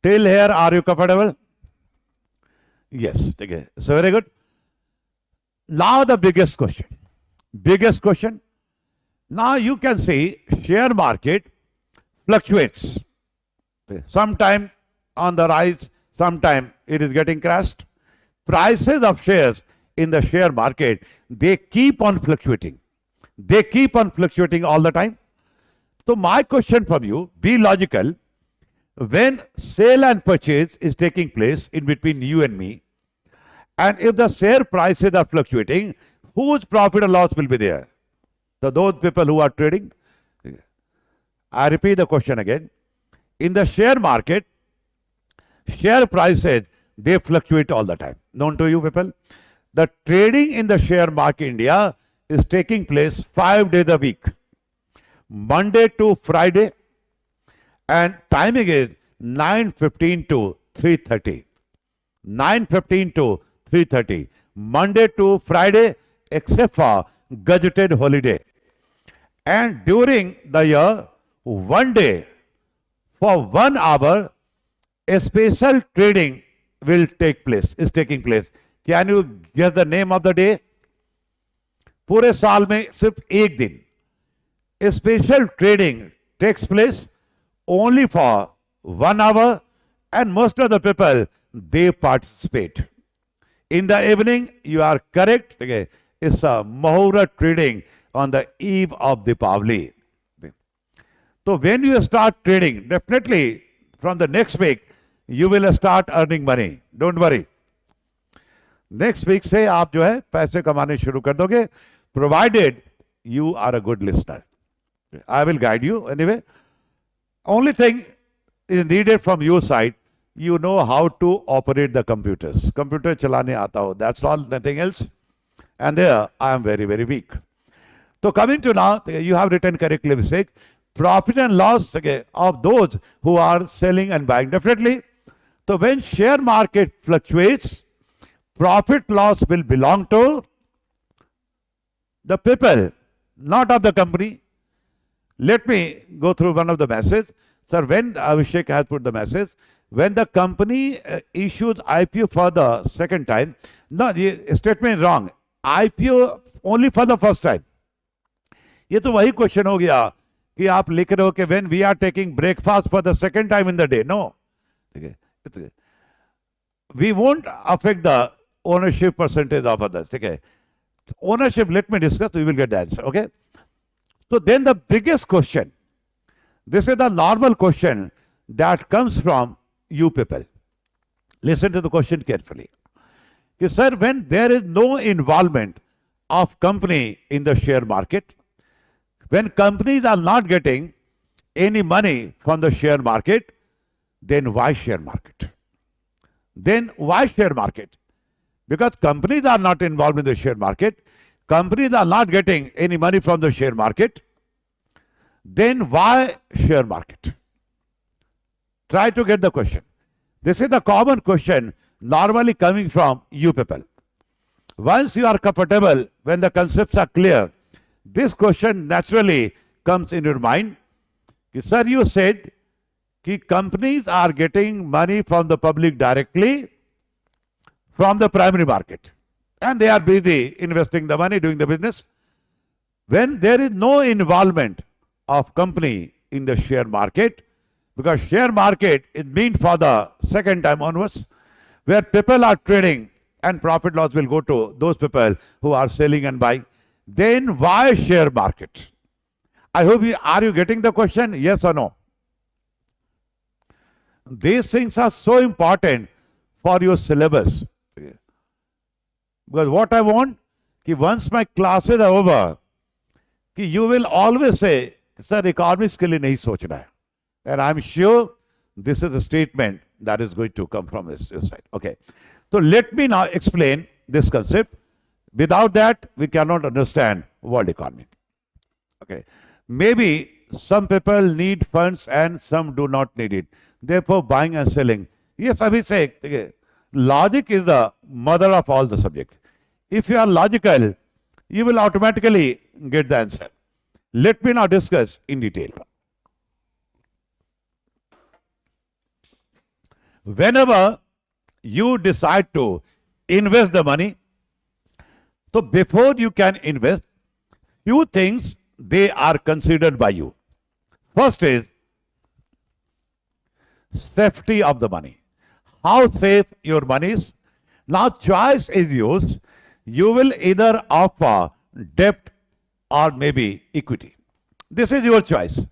Till here, are you comfortable? Yes. Okay. So very good. Now the biggest question. Biggest question. Now you can see share market fluctuates. Sometime on the rise, sometime it is getting crashed. Prices of shares in the share market, they keep on fluctuating. They keep on fluctuating all the time. So my question from you, be logical. When sale and purchase is taking place in between you and me, and if the share prices are fluctuating, whose profit or loss will be there? So those people who are trading. I repeat the question again. In the share market, share prices, they fluctuate all the time. Known to you people? The trading in the share market India is taking place 5 days a week. Monday to Friday, and timing is 9:15 to 3:30. 9:15 to 3:30. Monday to Friday, except for gazetted holiday. And during the year, one day, for 1 hour, a special trading will take place, is taking place. Can you guess the name of the day? पूरे साल में सिर्फ एक दिन special trading takes place only for 1 hour, and most of the people, they participate. In the evening, you are correct. Okay, it's a Mahura trading on the eve of Deepavali. So when you start trading, definitely from the next week, you will start earning money. Don't worry. Next week से आप जो है पैसे कमाने शुरू कर दोगे, provided you are a good listener. I will guide you anyway. Only thing is needed from your side, you know how to operate the computers. Computer चलाने आता हो. That's all, nothing else. And there, I am very, very weak. So coming to now, you have written correctly mistake. Profit and loss of those who are selling and buying. Definitely. So when share market fluctuates, profit loss will belong to the people, not of the company. Let me go through one of the messages. Sir, when Abhishek has put the message, when the company issues IPO for the second time, no, the statement is wrong. IPO only for the first time. ये तो वही question हो गया कि आप लिख रहे हो कि when we are taking breakfast for the second time in the day. No. We won't affect the ownership percentage of others. Okay. Ownership, let me discuss, we will get the answer. Okay. So then the biggest question, this is the normal question that comes from you people. Listen to the question carefully. Sir, when there is no involvement of company in the share market, when companies are not getting any money from the share market, then why share market? Then why share market? Because companies are not involved in the share market, companies are not getting any money from the share market, then why share market? Try to get the question. This is the common question normally coming from you people. Once you are comfortable, when the concepts are clear, this question naturally comes in your mind. Sir, you said that companies are getting money from the public directly from the primary market, and they are busy investing the money, doing the business. When there is no involvement of company in the share market, because share market is meant for the second time onwards, where people are trading and profit loss will go to those people who are selling and buying, then why share market? I hope are you getting the question? Yes or no? These things are so important for your syllabus. Because what I want, once my classes are over, you will always say, sir, economics ke liye nahi soch raha hai. And I'm sure this is a statement that is going to come from this side. Okay. So let me now explain this concept. Without that, we cannot understand world economy. Okay. Maybe some people need funds and some do not need it. Therefore, buying and selling. Yes, Abhishek, logic is the mother of all the subjects. If you are logical, you will automatically get the answer. Let me now discuss in detail. whenever you decide to invest the money, so before you can invest, few things they are considered by you. First is safety of the money. How safe your money is. Now choice is yours. You will either offer debt or maybe equity. This is your choice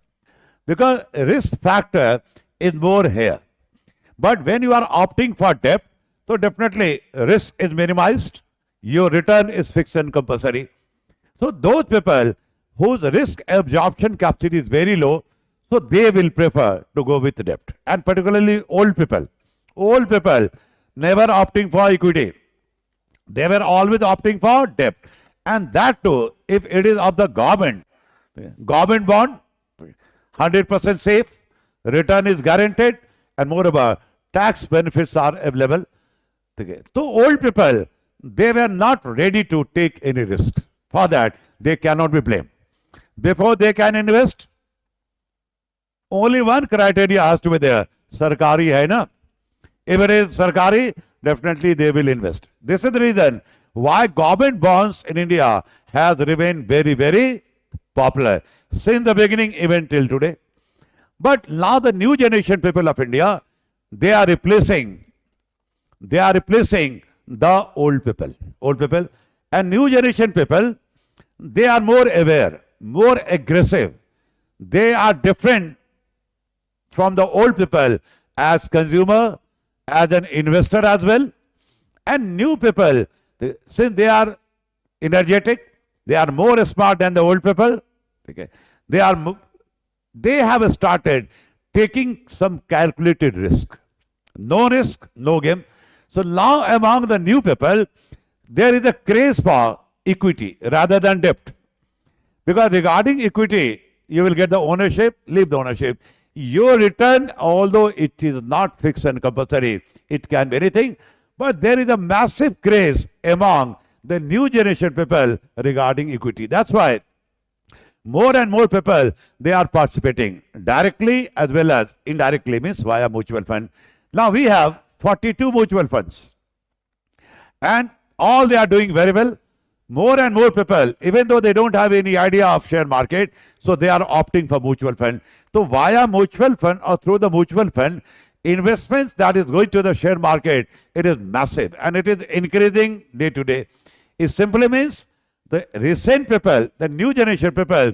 because risk factor is more here. But when you are opting for debt, so definitely risk is minimized. Your return is fixed and compulsory. So those people whose risk absorption capacity is very low, so they will prefer to go with debt. And particularly old people. Old people never opting for equity. They were always opting for debt. And that too, if it is of the government bond, 100% safe, return is guaranteed, and moreover, tax benefits are available. So old people, they were not ready to take any risk. For that, they cannot be blamed. Before they can invest, only one criteria has to be there. Sarkari hai na? If it is Sarkari, definitely they will invest. This is the reason why government bonds in India has remained very, very popular since the beginning even till today. But now the new generation people of India, they are replacing the old people. And new generation people, they are more aware, more aggressive. They are different from the old people as consumer, as an investor as well. And new people, since they are energetic, they are more smart than the old people. Okay. They have started taking some calculated risk. No risk, no game. So now among the new people, there is a craze for equity rather than debt. Because regarding equity, you will get the ownership, leave the ownership. Your return, although it is not fixed and compulsory, it can be anything. But there is a massive craze among the new generation people regarding equity. That's why more and more people, they are participating directly as well as indirectly, means via mutual fund. Now we have 42 mutual funds. And all they are doing very well. More and more people, even though they don't have any idea of share market, so they are opting for mutual fund. So via mutual fund or through the mutual fund, investments that is going to the share market, it is massive and it is increasing day to day. It simply means the recent people, the new generation people,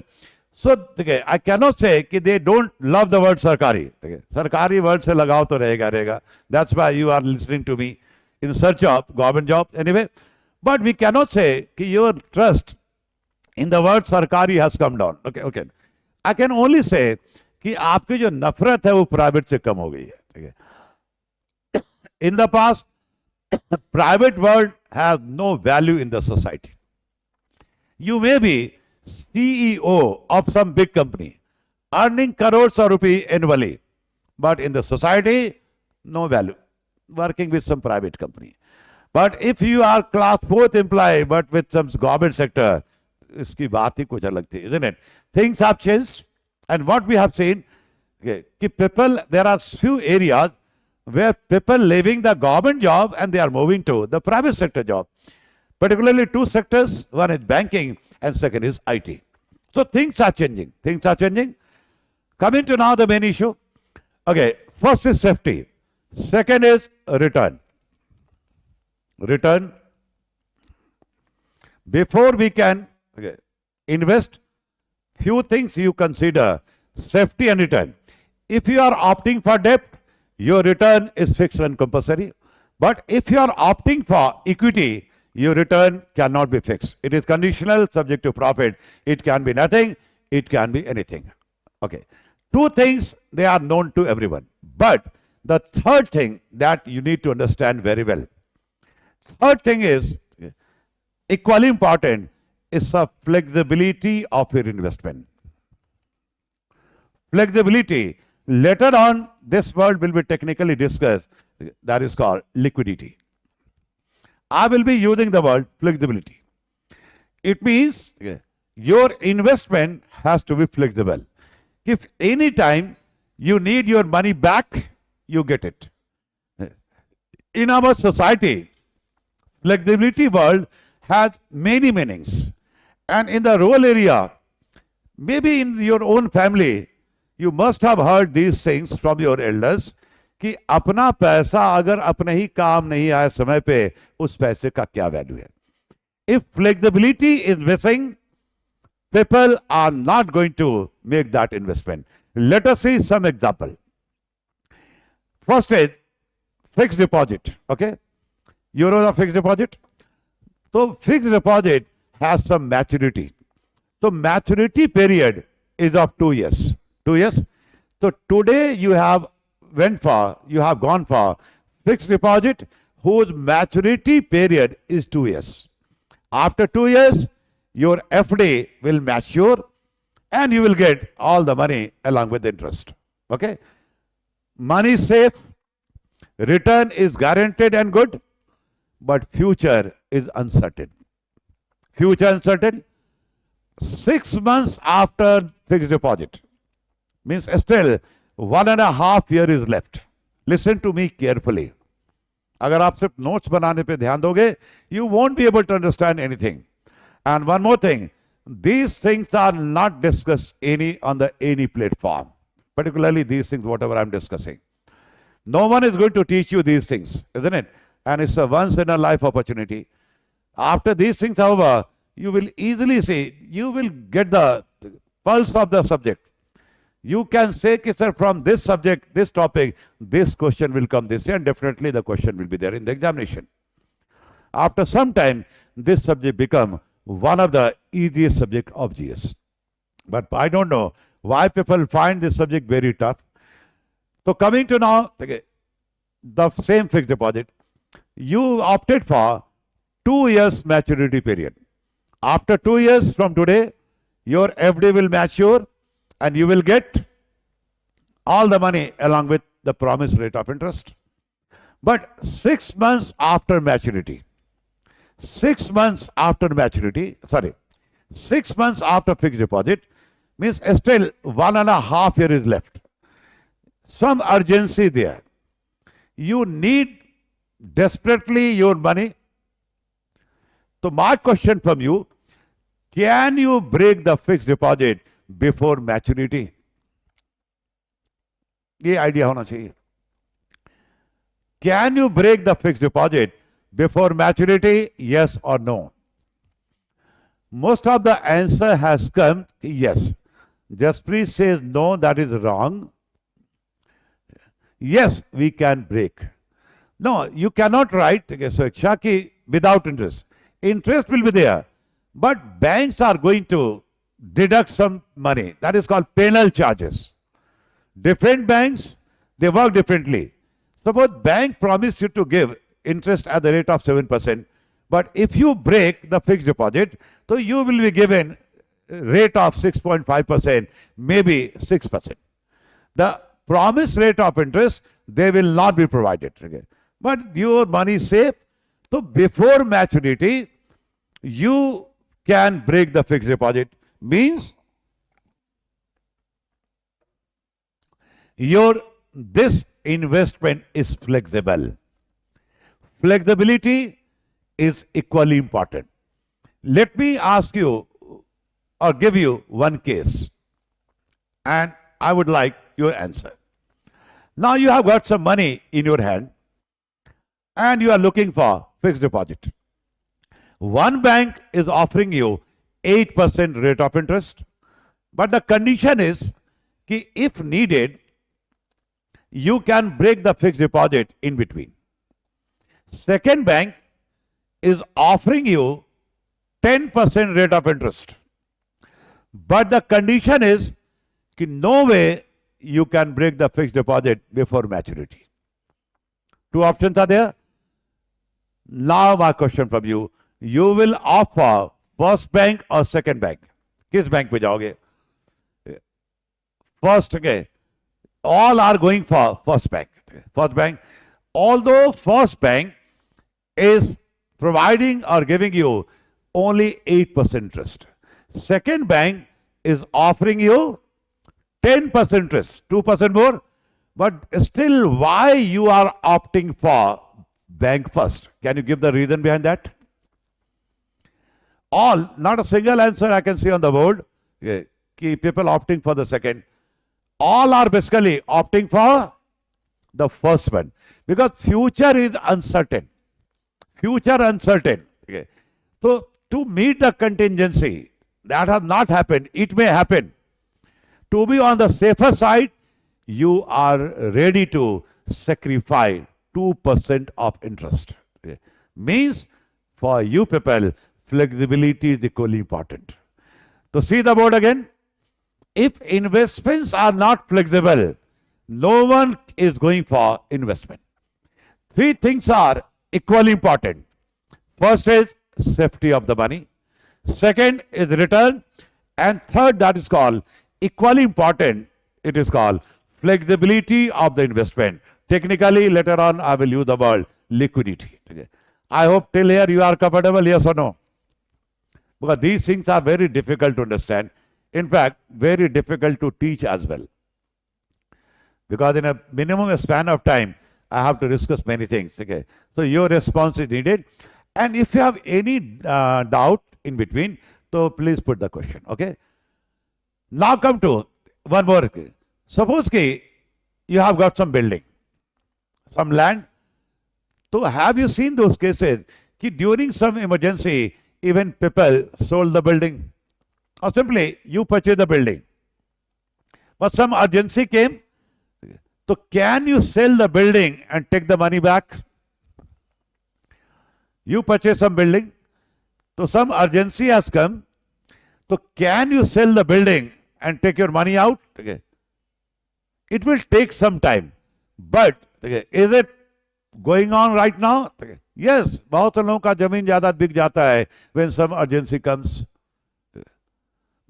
so I cannot say that they don't love the word Sarkari. Sarkari word se lagao to rahega. That's why you are listening to me in search of government job anyway. But we cannot say that your trust in the word Sarkari has come down. Okay. I can only say कि आपकी जो नफरत है वो private से कम हो गई है. ठीक है. In the past, private world has no value in the society. You may be CEO of some big company, earning crores of rupees annually, but in the society, no value. Working with some private company. But if you are class 4th employee, but with some government sector, इसकी बात ही कुछ अलग थी, isn't it? Things have changed. And what we have seen, people, there are few areas where people leaving the government job and they are moving to the private sector job. Particularly two sectors, one is banking and second is IT. So things are changing. Coming to now the main issue. Okay, first is safety. Second is return. Before we can invest, few things you consider: safety and return. If you are opting for debt, your return is fixed and compulsory. But if you are opting for equity, your return cannot be fixed. It is conditional, subject to profit. It can be nothing, it can be anything. Okay. Two things, they are known to everyone. But the third thing that you need to understand very well. Third thing is equally important, is the flexibility of your investment. Flexibility. Later on, this word will be technically discussed. That is called liquidity. I will be using the word flexibility. It means your investment has to be flexible. If any time you need your money back, you get it. In our society, flexibility world has many meanings. And in the rural area, maybe in your own family, you must have heard these things from your elders कि अपना पैसा अगर अपने ही काम नहीं आए समय पे उस पैसे का क्या वैल्यू है. If flexibility is missing, people are not going to make that investment. Let us see some example. First is fixed deposit. Okay, you know the fixed deposit. So fixed deposit has some maturity. So maturity period is of 2 years. 2 years. So today you have gone for fixed deposit whose maturity period is 2 years. After 2 years, your FD will mature and you will get all the money along with interest. Okay? Money is safe, return is guaranteed and good, but future is uncertain. Future uncertain. 6 months after fixed deposit means still 1.5 years is left. Listen to me carefully. अगर आप सिर्फ notes बनाने पे ध्यान दोगे, you won't be able to understand anything. And one more thing, these things are not discussed on any platform, particularly these things, whatever I'm discussing. No one is going to teach you these things, isn't it? And it's a once in a life opportunity. After these things, however, you will easily see, you will get the pulse of the subject. You can say, sir, from this subject, this topic, this question will come this year, and definitely the question will be there in the examination. After some time, this subject become one of the easiest subject of GS. But I don't know why people find this subject very tough. So coming to now, the same fixed deposit, you opted for 2 years maturity period. After 2 years from today, your FD will mature and you will get all the money along with the promised rate of interest. But 6 months after maturity, 6 months after fixed deposit means still 1.5 years is left. Some urgency there. You need desperately your money. So my question from you, can you break the fixed deposit before maturity? ये idea होना चाहिए. Can you break the fixed deposit before maturity? Yes or no? Most of the answer has come yes. Jasprit says no, that is wrong. Yes, we can break. No, you cannot write Shaki without interest. Interest will be there, but banks are going to deduct some money. That is called penal charges. Different banks, they work differently. Suppose bank promised you to give interest at the rate of 7%, but if you break the fixed deposit, so you will be given rate of 6.5%, maybe 6%. The promised rate of interest, they will not be provided. Okay? But your money is safe. So before maturity, you can break the fixed deposit. Means this investment is flexible. Flexibility is equally important. Let me ask you or give you one case, and I would like your answer. Now you have got some money in your hand and you are looking for fixed deposit. One bank is offering you 8% rate of interest, but the condition is that if needed, you can break the fixed deposit in between. Second bank is offering you 10% rate of interest, but the condition is that no way you can break the fixed deposit before maturity. Two options are there. Now my question from you, you will opt for first bank or second bank? किस bank पे जाओगे? First, okay. All are going for first bank. First bank. Although first bank is providing or giving you only 8% interest. Second bank is offering you 10% interest, 2% more. But still, why you are opting for bank first? Can you give the reason behind that? All, not a single answer I can see on the board. Okay. People opting for the second. All are basically opting for the first one. Because future is uncertain. Future uncertain. Okay. So, to meet the contingency, that has not happened. It may happen. To be on the safer side, you are ready to sacrifice 2% of interest. Okay. Means for you people, flexibility is equally important. So see the board again. If investments are not flexible, no one is going for investment. Three things are equally important. First is safety of the money. Second is return. And third, that is called equally important. It is called flexibility of the investment. Technically, later on, I will use the word liquidity. Okay. I hope till here you are comfortable, yes or no? Because these things are very difficult to understand. In fact, very difficult to teach as well. Because in a minimum span of time, I have to discuss many things. Okay. So your response is needed. And if you have any doubt in between, so please put the question. Okay. Now come to one more. Suppose you have got some building, some land. So have you seen those cases during some emergency, even people sold the building? Or simply you purchased the building. But some urgency came. So can you sell the building and take the money back? You purchase some building. So some urgency has come. So can you sell the building and take your money out? Okay. It will take some time. But okay, is it going on right now? Okay. Yes, बहुत से लोगों का जमीन ज़्यादा बिक जाता है when some urgency comes.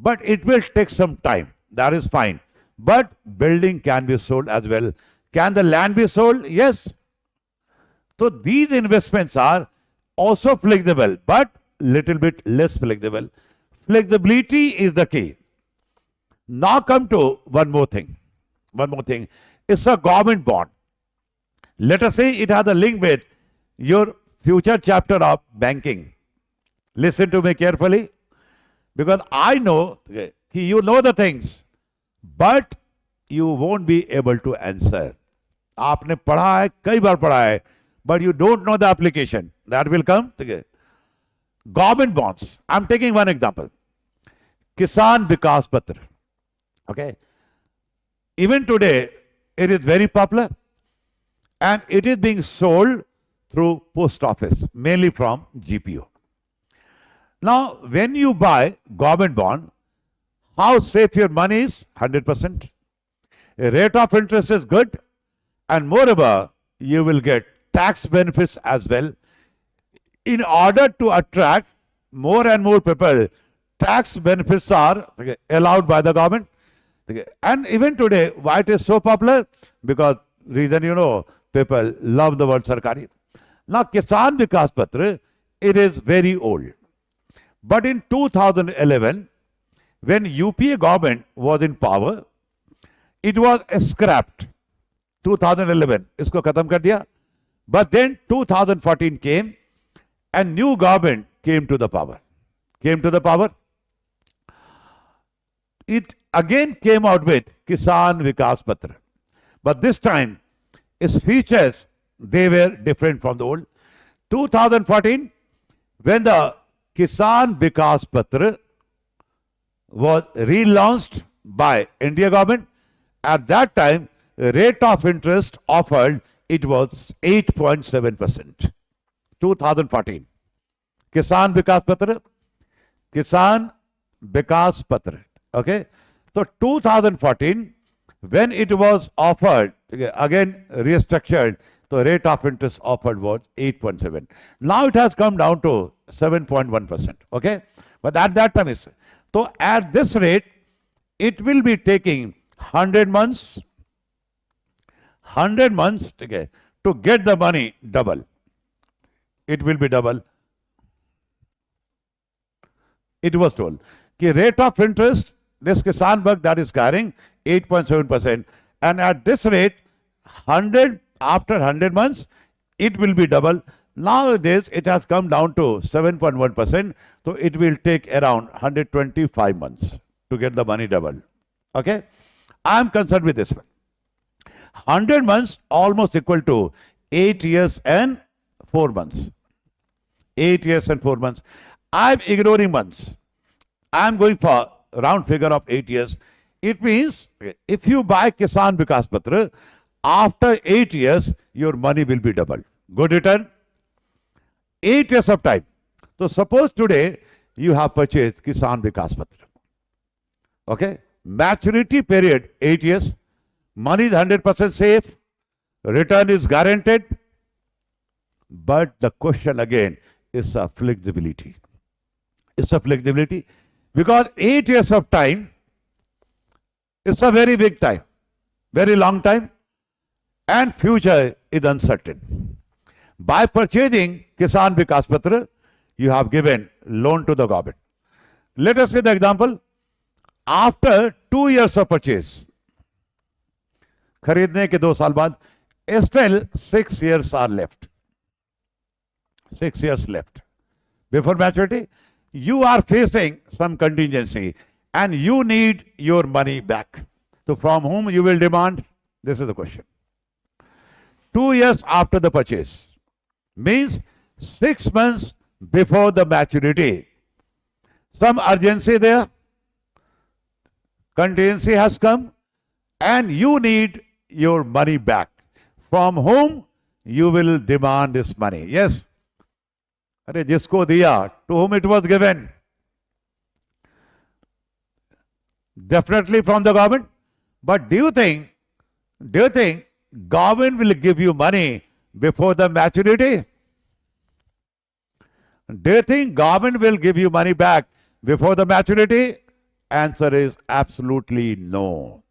But it will take some time. That is fine. But building can be sold as well. Can the land be sold? Yes. So these investments are also flexible, but little bit less flexible. Flexibility is the key. Now come to one more thing. One more thing. It's a government bond. Let us say it has a link with your future chapter of banking. Listen to me carefully. Because I know, you know the things, but you won't be able to answer. आपने पढ़ा है, कई बार पढ़ा है, but you don't know the application. That will come. Government bonds. I'm taking one example. Kisan Vikas Patra. Okay. Even today, it is very popular. And it is being sold through post office, mainly from GPO. Now, when you buy government bond, how safe your money is? 100%. A rate of interest is good. And moreover, you will get tax benefits as well. In order to attract more and more people, tax benefits are allowed by the government. And even today, why it is so popular? Because reason you know, people love the word Sarkari. Now, Kisan Vikas Patra, it is very old. But in 2011, when UPA government was in power, it was scrapped. 2011, isko khatam kar diya. But then 2014 came and new government came to the power. It again came out with Kisan Vikas Patra. But this time, its features, they were different from the old. 2014, when the Kisan Vikas Patra was relaunched by India government, at that time, rate of interest offered, it was 8.7%. 2014. Kisan Vikas Patra. Okay. So 2014, when it was offered, again restructured, the rate of interest offered was 8.7. Now it has come down to 7.1%. Okay. But at that time, so at this rate, it will be taking 100 months okay, to get the money double. It will be double. It was told. The rate of interest, this Kisan Bug that is carrying 8.7%. And at this rate, after 100 months, it will be double. Nowadays, it has come down to 7.1%. So it will take around 125 months to get the money double. Okay? I am concerned with this one. 100 months almost equal to 8 years and 4 months. 8 years and 4 months. I am ignoring months. I am going for round figure of 8 years. It means if you buy Kisan Vikas Patra, after 8 years, your money will be double. Good return? 8 years of time. So suppose today you have purchased Kisan Vikas Patra. Okay? Maturity period 8 years. Money is 100% safe. Return is guaranteed. But the question again is a flexibility. It's a flexibility because 8 years of time is a very big time, very long time, and future is uncertain. By purchasing Kisan Vikas Patra, you have given loan to the government. Let us say the example. After 2 years of purchase, खरीदने के 2 साल बाद, still 6 years are left. 6 years left. Before maturity, you are facing some contingency and you need your money back. So from whom you will demand? This is the question. 2 years after the purchase means 6 months before the maturity. Some urgency there. Contingency has come and you need your money back. From whom you will demand this money? Yes. अरे जिसको दिया, to whom it was given? Definitely from the government. But do you think government will give you money before the maturity? Do you think government will give you money back before the maturity? Answer is absolutely no.